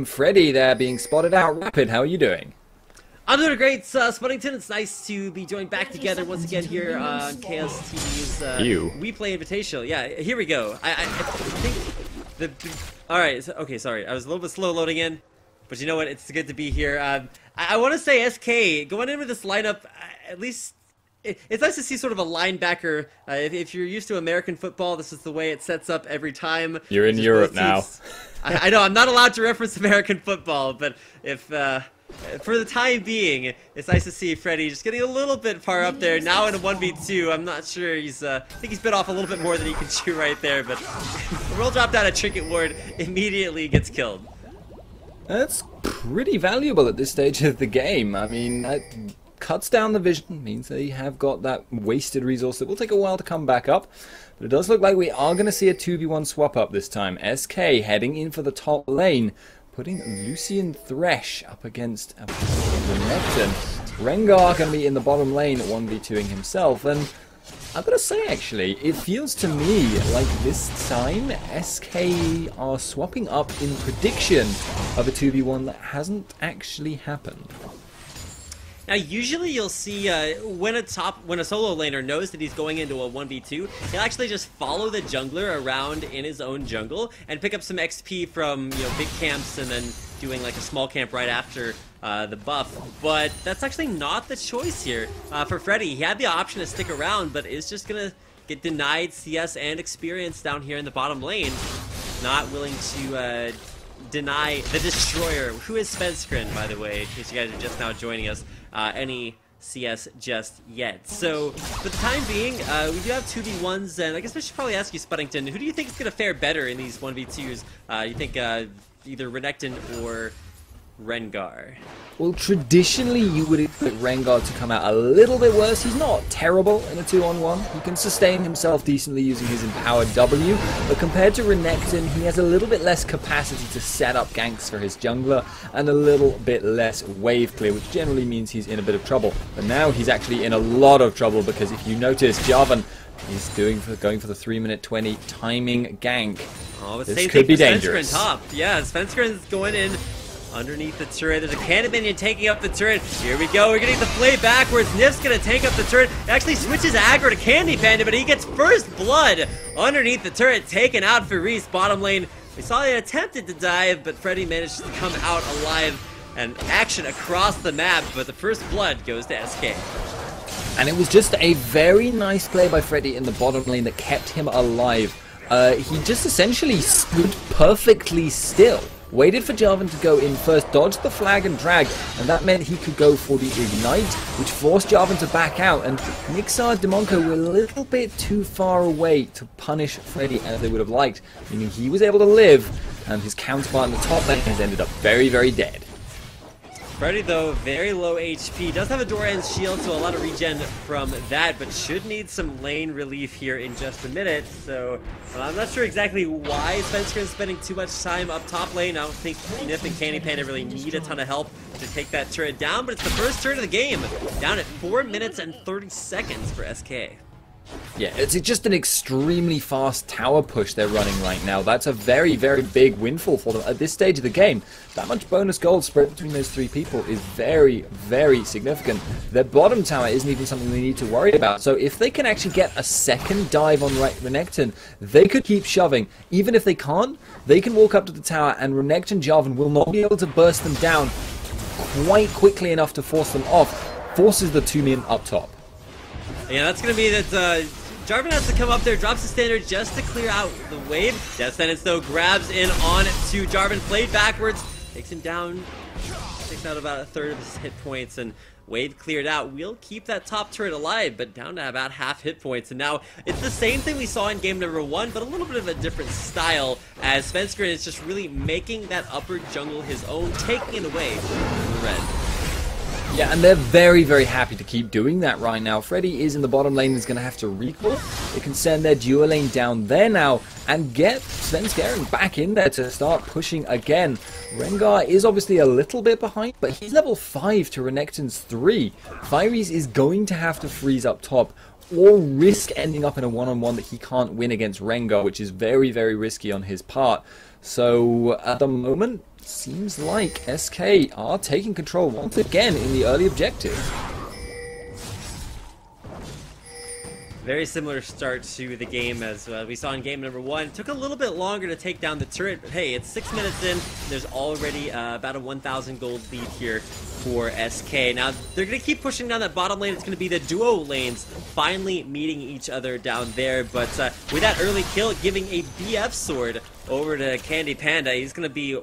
Freddy there being spotted out rapid. How are you doing? I'm doing great, Spuddington. It's nice to be joined back together once again here on Chaos TV's WePlay Invitational. Yeah, here we go. I think Alright, okay, sorry. I was a little bit slow loading in, but you know what? It's good to be here. I want to say SK, going in with this lineup, at least it's nice to see sort of a linebacker. If you're used to American football, this is the way it sets up every time. You're in Europe now. I know, I'm not allowed to reference American football, but if... for the time being, it's nice to see Freddy just getting a little bit far up there. Now in a 1v2, I'm not sure he's, I think he's bit off a little bit more than he can chew right there, but the roll drop down a trinket ward immediately gets killed. That's pretty valuable at this stage of the game. I mean, that cuts down the vision, means they have got that wasted resource that will take a while to come back up. But it does look like we are going to see a 2v1 swap up this time. SK heading in for the top lane, putting Lucian Thresh up against Renekton. Rengar going to be in the bottom lane 1v2ing himself, and I've got to say actually, it feels to me like this time SK are swapping up in prediction of a 2v1 that hasn't actually happened. Now, usually you'll see when a solo laner knows that he's going into a 1v2, he'll actually just follow the jungler around in his own jungle and pick up some XP from, you know, big camps and then doing like a small camp right after the buff. But that's actually not the choice here for Freddy. He had the option to stick around, but is just gonna get denied CS and experience down here in the bottom lane. Not willing to deny the Destroyer, who is Svenskrin, by the way, in case you guys are just now joining us, any CS just yet. So, for the time being, we do have 2v1s, and I guess I should probably ask you, Spuddington, who do you think is going to fare better in these 1v2s? You think either Renekton or Rengar? Well, traditionally you would expect Rengar to come out a little bit worse. He's not terrible in a 2-on-1. He can sustain himself decently using his empowered W, but compared to Renekton, he has a little bit less capacity to set up ganks for his jungler and a little bit less wave clear, which generally means he's in a bit of trouble. But now he's actually in a lot of trouble, because if you notice, Jarvan is going for the 3-minute 20 timing gank. Oh, but this could be dangerous. Top. Yeah, Svenskrin's going in underneath the turret. There's a cannon minion taking up the turret. Here we go. We're getting the play backwards. Nif's gonna tank up the turret. It actually switches aggro to Candy Panda, but he gets first blood underneath the turret, taken out for Reese. Bottom lane, we saw they attempted to dive, but Freddy managed to come out alive and action across the map, but the first blood goes to SK. And it was just a very nice play by Freddy in the bottom lane that kept him alive. He just essentially stood perfectly still, waited for Jarvan to go in first, dodged the flag and drag, and that meant he could go for the ignite, which forced Jarvan to back out, and Nixar Demonko were a little bit too far away to punish Freddy as they would have liked, meaning he was able to live, and his counterpart in the top lane has ended up very, very dead. Freddy, though, very low HP. Does have a Doran's shield, so a lot of regen from that, but should need some lane relief here in just a minute. So, I'm not sure exactly why Spencer is spending too much time up top lane. I don't think Nif and Candy Panda really need a ton of help to take that turret down, but it's the first turret of the game, down at 4 minutes and 30 seconds for SK. Yeah, it's just an extremely fast tower push they're running right now. That's a very, very big windfall for them at this stage of the game. That much bonus gold spread between those three people is very, very significant. Their bottom tower isn't even something they need to worry about. So if they can actually get a second dive on Renekton, they could keep shoving. Even if they can't, they can walk up to the tower and Renekton Jarvan will not be able to burst them down quite quickly enough to force them off. Forces the 2-man up top. Yeah, that's going to be that Jarvan has to come up there, drops the standard just to clear out the wave. Death Sentence, though, grabs in on to Jarvan, played backwards, takes him down, takes out about a third of his hit points, and wave cleared out. We'll keep that top turret alive, but down to about half hit points. And now it's the same thing we saw in game number 1, but a little bit of a different style, as Svenskrin is just really making that upper jungle his own, taking it away from the red. Yeah, and they're very, very happy to keep doing that right now. Freddy is in the bottom lane, is going to have to recall. They can send their dual lane down there now and get Svenskrin back in there to start pushing again. Rengar is obviously a little bit behind, but he's level 5 to Renekton's 3. Fires is going to have to freeze up top or risk ending up in a one-on-one that he can't win against Rengar, which is very, very risky on his part. So at the moment, seems like SK are taking control once again in the early objective. Very similar start to the game as we saw in game number 1. Took a little bit longer to take down the turret, but hey, it's 6 minutes in. There's already about a 1,000 gold lead here for SK. Now, they're going to keep pushing down that bottom lane. It's going to be the duo lanes finally meeting each other down there. But with that early kill, giving a BF sword over to Candy Panda, he's going to be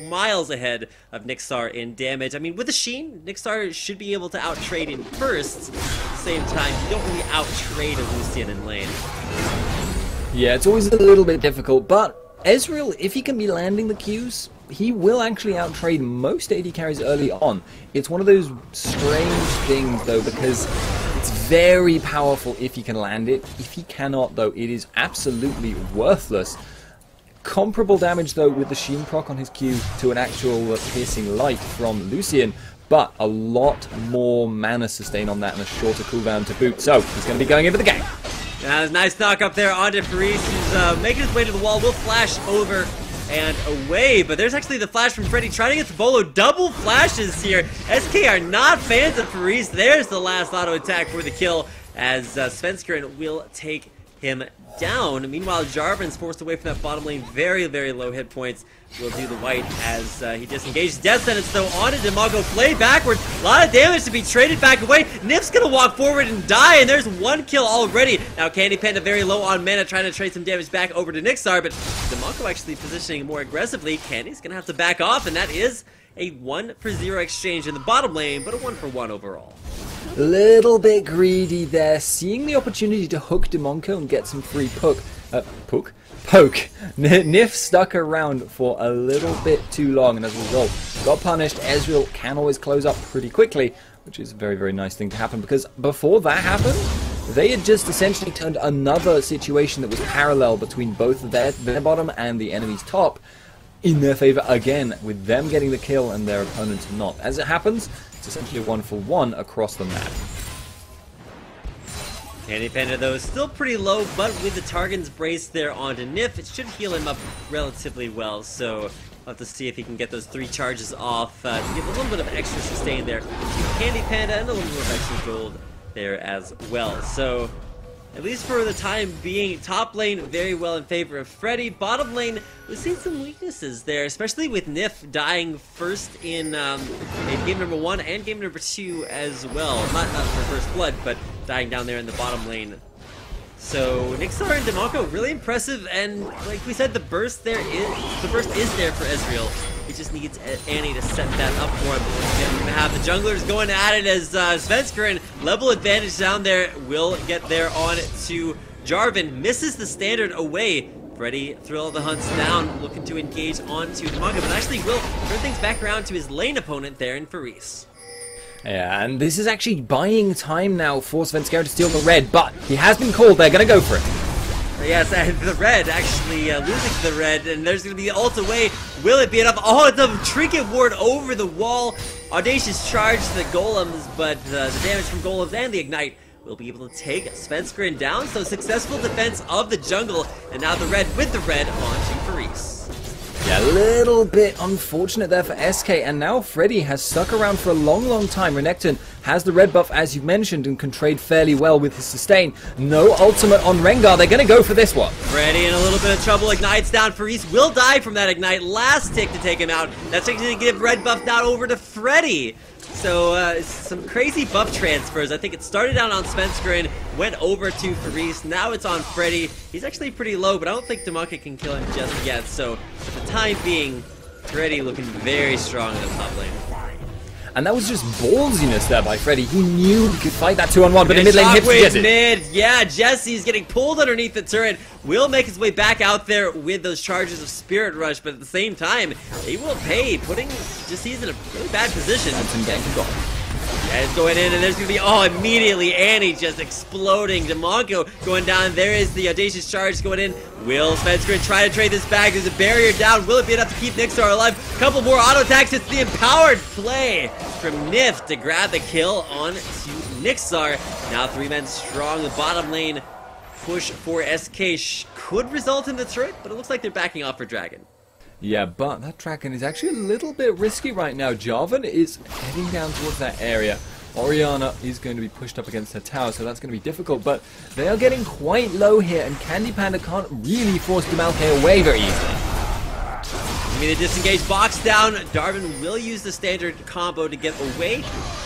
miles ahead of Nixar in damage. I mean, with the Sheen, Nixar should be able to out-trade in bursts. At the same time, you don't really out-trade a Lucian in lane. Yeah, it's always a little bit difficult, but Ezreal, if he can be landing the Qs, he will actually out-trade most AD carries early on. It's one of those strange things, though, because it's very powerful if he can land it. If he cannot, though, it is absolutely worthless. Comparable damage, though, with the Sheen proc on his Q to an actual piercing light from Lucian, but a lot more mana sustain on that and a shorter cooldown to boot. So, he's going to be going in for the game. Now, there's a nice knock up there onto Faris, who's making his way to the wall. Will flash over and away, but there's actually the flash from Freddy trying to get the Bolo. Double flashes here. SK are not fans of Faris. There's the last auto attack for the kill, as Svenskeren will take him down. Meanwhile, Jarvan's forced away from that bottom lane. Very, very low hit points. Will do the white as he disengages. Death sentence though onto Demago. Play backwards. A lot of damage to be traded back away. Nif's gonna walk forward and die, and there's one kill already. Now Candy Panda very low on mana, trying to trade some damage back over to Nixar, but Demago actually positioning more aggressively. Candy's gonna have to back off, and that is a 1-for-0 exchange in the bottom lane, but a 1-for-1 overall. Little bit greedy there, seeing the opportunity to hook Demonko and get some free poke. Nif stuck around for a little bit too long, and as a result, got punished. Ezreal can always close up pretty quickly, which is a very, very nice thing to happen, because before that happened, they had just essentially turned another situation that was parallel between both their bottom and the enemy's top in their favor again, with them getting the kill and their opponents not. As it happens, it's essentially a 1-for-1 across the map. Candy Panda, though, is still pretty low, but with the Targon's Brace there onto Nif, it should heal him up relatively well, so we'll have to see if he can get those 3 charges off to give a little bit of extra sustain there to Candy Panda, and a little bit of extra gold there as well. So, at least for the time being, top lane very well in favor of Freddy. Bottom lane, we've seen some weaknesses there, especially with Nif dying first in game number 1 and game number 2 as well. Not for First Blood, but dying down there in the bottom lane. So Nixar and Demago really impressive, and like we said, the burst is there for Ezreal. He just needs Annie to set that up for him. We're gonna have the junglers going at it as Svenskeren, level advantage down there, will get there on to Jarvan. Misses the standard away. Freddy, Thrill of the Hunt's down, looking to engage onto Demago, but actually will turn things back around to his lane opponent there in Faris. Yeah, and this is actually buying time now for Svenskeren to steal the red, but he has been called. They're going to go for it. Yes, and the red actually losing the red, and there's going to be the ult away. Will it be enough? Oh, it's a trinket ward over the wall. Audacious charge to the golems, but the damage from golems and the ignite will be able to take Svenskeren down. So successful defense of the jungle, and now the red with the red onto Faris. Yeah, a little bit unfortunate there for SK, and now Freddy has stuck around for a long, long time. Renekton has the red buff, as you mentioned, and can trade fairly well with his sustain. No ultimate on Rengar. They're going to go for this one. Freddy in a little bit of trouble. Ignites down. Faris will die from that ignite. Last tick to take him out. That's actually going to give red buff down over to Freddy. So, some crazy buff transfers. I think it started out on Svenskeren, went over to Faris, now it's on Freddy. He's actually pretty low, but I don't think Demago can kill him just yet. So, for the time being, Freddy looking very strong in the top lane. And that was just ballsiness there by Freddy. He knew he could fight that 2-on-1, but in mid lane hits Jesse. Mid, yeah, Jesse's getting pulled underneath the turret. Will make his way back out there with those charges of Spirit Rush, but at the same time, he will pay, putting Jesse's in a really bad position. That's him getting gone. Yeah, it's going in, and there's going to be, oh, immediately Annie just exploding. Demago going down. There is the Audacious Charge going in. Will Svenskeren try to trade this back? There's a barrier down. Will it be enough to keep Nixar alive? Couple more auto attacks. It's the empowered play from Nif to grab the kill on to Nixar. Now 3 men strong. The bottom lane push for SK could result in the turret, but it looks like they're backing off for Dragon. Yeah, but that Dragon is actually a little bit risky right now. Jarvan is heading down towards that area. Orianna is going to be pushed up against her tower, so that's going to be difficult, but they are getting quite low here, and Candy Panda can't really force Demalke away very easily. I mean, the disengage box down. Darwin will use the standard combo to get away.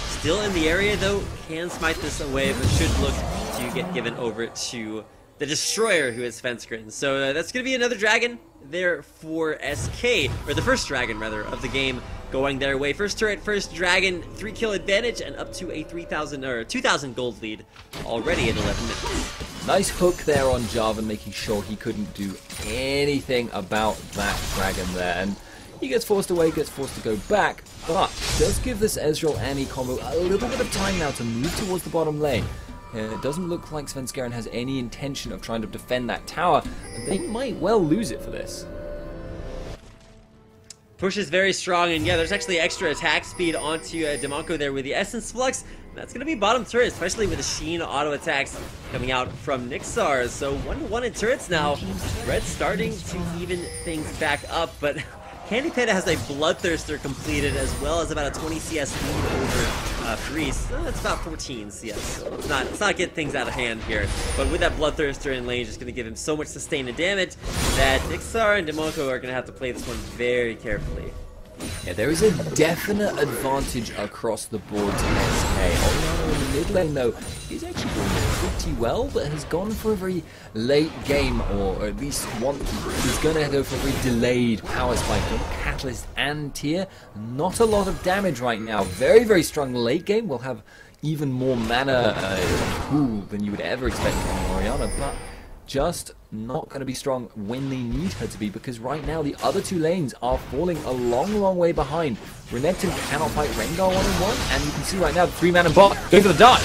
Still in the area, though, can smite this away, but should look to get given over to the Destroyer, who is Fenskrin. So that's going to be another Dragon there for SK, or the first Dragon, rather, of the game going their way. First turret, first Dragon, 3-kill advantage, and up to a 3,000 or 2,000 gold lead already in 11 minutes. Nice hook there on Jarvan, making sure he couldn't do anything about that Dragon there. And he gets forced away, gets forced to go back, but does give this Ezreal Annie combo a little bit of time now to move towards the bottom lane. And it doesn't look like Svenskeren has any intention of trying to defend that tower, and they might well lose it for this. Push is very strong, and yeah, there's actually extra attack speed onto Demonko there with the Essence Flux. That's going to be bottom turret, especially with the Sheen auto attacks coming out from Nixar. So 1-1 in turrets now. Red starting to even things back up, but Candy Panda has a Bloodthirster completed, as well as about a 20 CS lead over Freeze. That's about 14 CS, so let's not get things out of hand here. But with that Bloodthirster in lane, just going to give him so much sustain and damage that Nixar and Demonko are going to have to play this one very carefully. Yeah, there is a definite advantage across the board to SK. Orianna in the mid lane, though, is actually doing pretty well, but has gone for a very late game, or at least is going to go for a very delayed power spike on Catalyst and Tier. Not a lot of damage right now. Very, very strong late game. Will have even more mana pool than you would ever expect from Orianna, but just not going to be strong when they need her to be, because right now the other two lanes are falling a long, long way behind. Renekton cannot fight Rengar 1-on-1, and you can see right now the 3-man and bot going for the dive.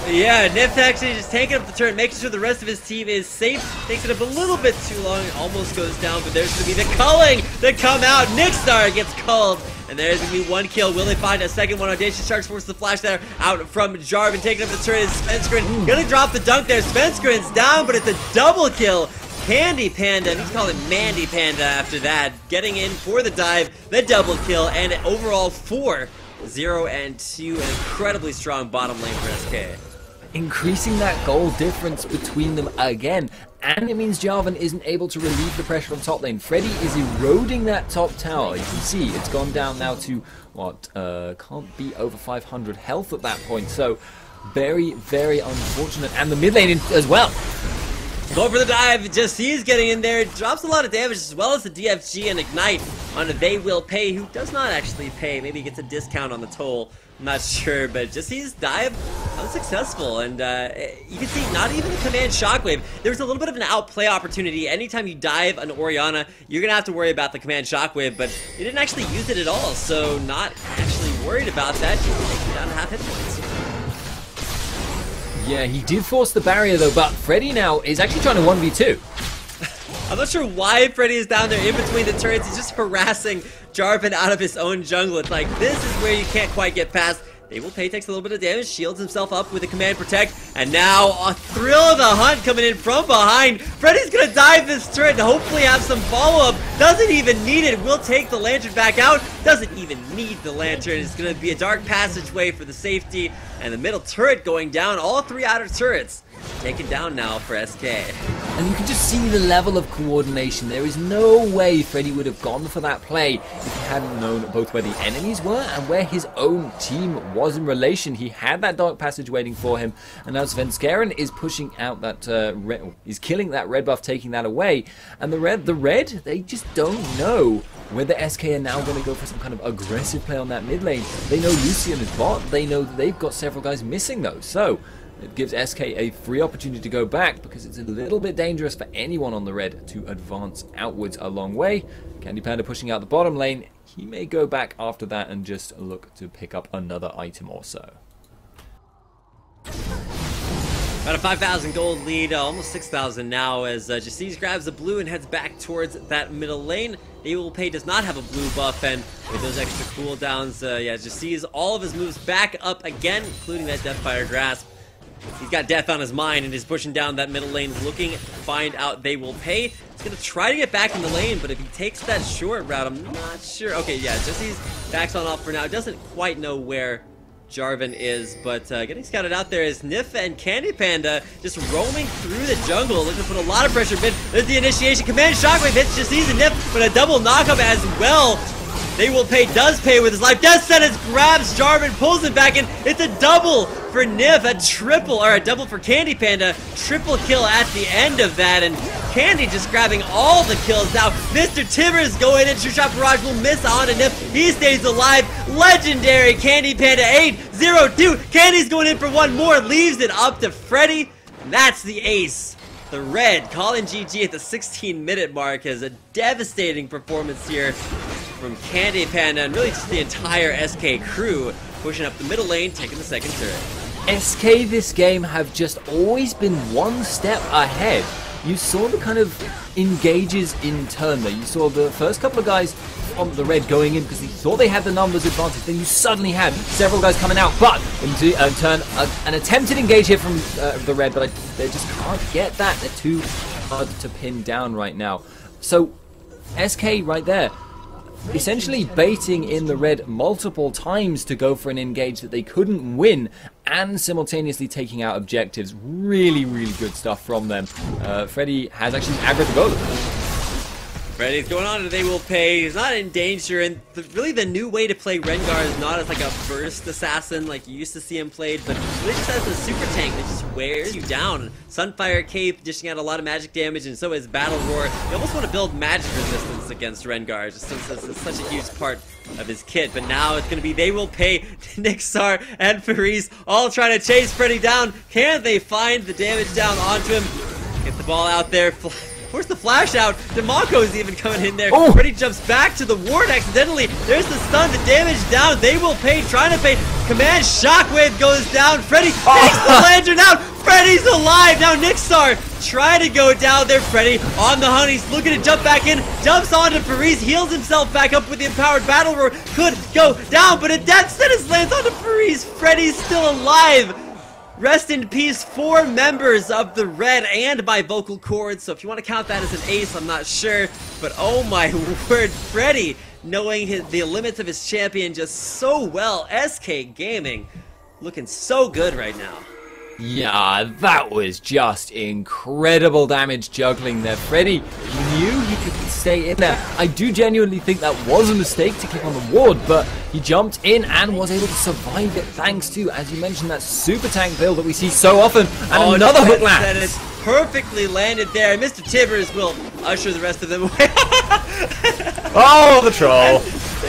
Yeah, Nift actually just tanking up the turret, making sure the rest of his team is safe. Takes it up a little bit too long, almost goes down, but there's going to be the culling that come out. Nixar gets culled, and there's going to be one kill. Will they find a second one? Audacious Sharks forces the flash there out from Jarvan, taking up the turret. Svenskeren gonna drop the dunk there. Svenskerin's down, but it's a double kill. Candy Panda, and he's called it Mandy Panda after that, getting in for the dive, the double kill, and overall 4-0 and 2. An incredibly strong bottom lane for SK. Increasing that goal difference between them again, and it means Jarvan isn't able to relieve the pressure on top lane. Freddy is eroding that top tower. You can see it's gone down now to what can't be over 500 health at that point, so very, very unfortunate. And the mid lane as well. Going for the dive, just he's getting in there, drops a lot of damage, as well as the DFG and Ignite on a They Will Pay, who does not actually pay. Maybe he gets a discount on the toll, I'm not sure, but just he's dive unsuccessful, and you can see not even the command shockwave. There's a little bit of an outplay opportunity. Anytime you dive an Orianna, you're gonna have to worry about the command shockwave, but he didn't actually use it at all, so not actually worried about that. Just takes him down to half hit points. Yeah, he did force the barrier though, but Freddy now is actually trying to 1v2. I'm not sure why Freddy is down there in between the turrets. He's just harassing Jarvan out of his own jungle. It's like, this is where you can't quite get past. They Will Pay takes a little bit of damage, shields himself up with a command protect, and now a Thrill of the Hunt coming in from behind. Freddy's gonna dive this turret and hopefully have some follow-up. Doesn't even need it. Will take the lantern back out. Doesn't even need the lantern. It's gonna be a dark passageway for the safety, and the middle turret going down. All three outer turrets taken down now for SK. And you can just see the level of coordination. There is no way Freddy would have gone for that play if he hadn't known both where the enemies were and where his own team was in relation. He had that dark passage waiting for him, and now Svenskeren is pushing out that he's killing that red buff, taking that away. And the red, they just don't know whether SK are now going to go for some kind of aggressive play on that mid lane. They know Lucian is bot. They know that they've got several guys missing though, so it gives SK a free opportunity to go back, because it's a little bit dangerous for anyone on the red to advance outwards a long way. Candy Panda pushing out the bottom lane. He may go back after that and just look to pick up another item or so. About a 5,000 gold lead, almost 6,000 now, as Jacees grabs the blue and heads back towards that middle lane. They Will Pay does not have a blue buff, and with those extra cooldowns, yeah, Jacees all of his moves back up again, including that Deathfire Grasp. He's got death on his mind and is pushing down that middle lane, looking to find out They Will Pay. Gonna try to get back in the lane, but if he takes that short route, I'm not sure. Okay, yeah, Jesse's backs on off for now. Doesn't quite know where Jarvan is, but getting scouted out there is Nif and Candy Panda just roaming through the jungle, looking to put a lot of pressure mid. There's the initiation. Command Shockwave hits Jesse's and Nif, but a double knockup as well. They will pay, does pay with his life. Death Sentence grabs Jarvan, pulls him back in. It's a double for Nif, a triple, or a double for Candy Panda. Triple kill at the end of that, and Candy just grabbing all the kills now. Mr. Tibbers going in. True Shot Barrage will miss on to Nif. He stays alive. Legendary Candy Panda 8-0-2. Candy's going in for one more. Leaves it up to Freddy. And that's the ace. The Red calling GG at the 16-minute mark has a devastating performance here from Candy Panda and really just the entire SK crew pushing up the middle lane, taking the second turret. SK this game have just always been one step ahead. You saw the kind of engages in turn there. You saw the first couple of guys from the Red going in because they thought they had the numbers advantage. Then you suddenly had several guys coming out, but in turn, an attempted engage here from the Red, but they just can't get that. They're too hard to pin down right now. So SK right there, essentially baiting in the Red multiple times to go for an engage that they couldn't win and simultaneously taking out objectives. Really, really good stuff from them. Freddy has actually aggroed the goal. Freddy's going on and they will pay. He's not in danger, and really the new way to play Rengar is not as like a burst assassin like you used to see him played, but really just as a super tank that just wears you down. Sunfire Cape dishing out a lot of magic damage, and so is Battle Roar. You almost want to build magic resistance against Rengar, just since it's such a huge part of his kit. But now it's going to be they will pay. Nixar and Paris all trying to chase Freddy down. Can they find the damage down onto him? Get the ball out there. Where's the flash out? DeMarco's even coming in there. Oh. Freddy jumps back to the ward accidentally. There's the stun, the damage down. They will pay, trying to pay. Command Shockwave goes down. Freddy takes the lantern out. Freddy's alive. Now Nixar trying to go down there. Freddy on the hunt. He's looking to jump back in. Jumps onto Paris. Heals himself back up with the empowered battle roar. Could go down, but a death sentence lands onto Paris. Freddy's still alive. Rest in peace, 4 members of the Red and my vocal cords. So if you want to count that as an ace, I'm not sure. But oh my word, Freddy, knowing the limits of his champion just so well. SK Gaming looking so good right now. Yeah, that was just incredible damage juggling there. Freddy knew he could stay in there. I do genuinely think that was a mistake to click on the ward, but he jumped in and was able to survive it thanks to, as you mentioned, that super tank build that we see so often. And another hook land. And it's perfectly landed there. Mr. Tibbers will usher the rest of them away. Oh, the troll.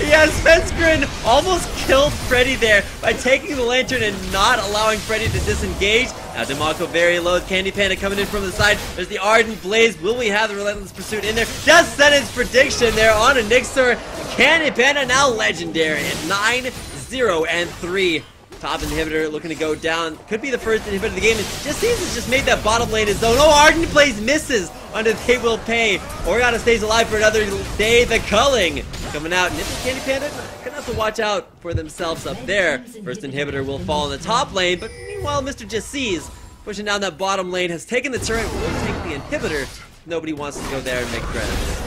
Yeah, Svenskrin almost killed Freddy there by taking the lantern and not allowing Freddy to disengage. Now DeMarco very low. Candy Panda coming in from the side. There's the Ardent Blaze. Will we have the Relentless Pursuit in there? Just sentence prediction there on a Nixar. Candy Panda now legendary at 9-0-3. Top inhibitor looking to go down. Could be the first inhibitor of the game. Just seems to just made that bottom lane his own. Oh, Ardent Blaze misses onto They Will Pay. Oriana stays alive for another day. The culling coming out. Nifty Candy Panda gonna have to watch out for themselves up there. First inhibitor will fall in the top lane, but meanwhile, Mr. Jesse's pushing down that bottom lane has taken the turret. Will take the inhibitor. Nobody wants to go there and make credits.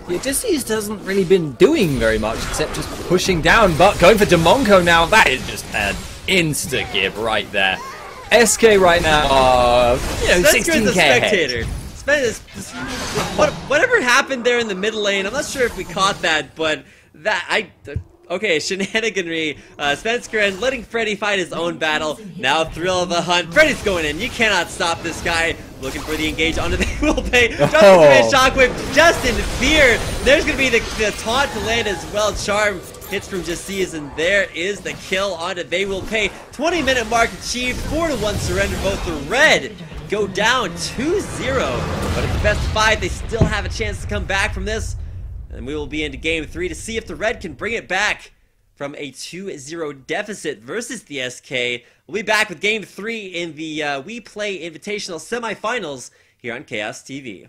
Yeah, Jesse's hasn't really been doing very much except just pushing down, but going for DeMonco now, that is just an insta-give right there. SK right now, 16k spectator. Whatever happened there in the mid lane, I'm not sure if we caught that, but okay, shenaniganry. Svenskeren letting Freddy fight his own battle. Now Thrill of the Hunt. Freddy's going in. You cannot stop this guy. Looking for the engage onto They Will Pay. Just Shockwave, just in fear. There's going to be the taunt to land as well. Charm hits from Jesse's, and there is the kill onto They Will Pay. 20-minute mark achieved. 4-1 surrender. Both the Red go down 2-0. But at the best of 5, they still have a chance to come back from this. And we will be into Game 3 to see if the Red can bring it back from a 2-0 deficit versus the SK. We'll be back with Game 3 in the WePlay Invitational semifinals here on Chaos TV.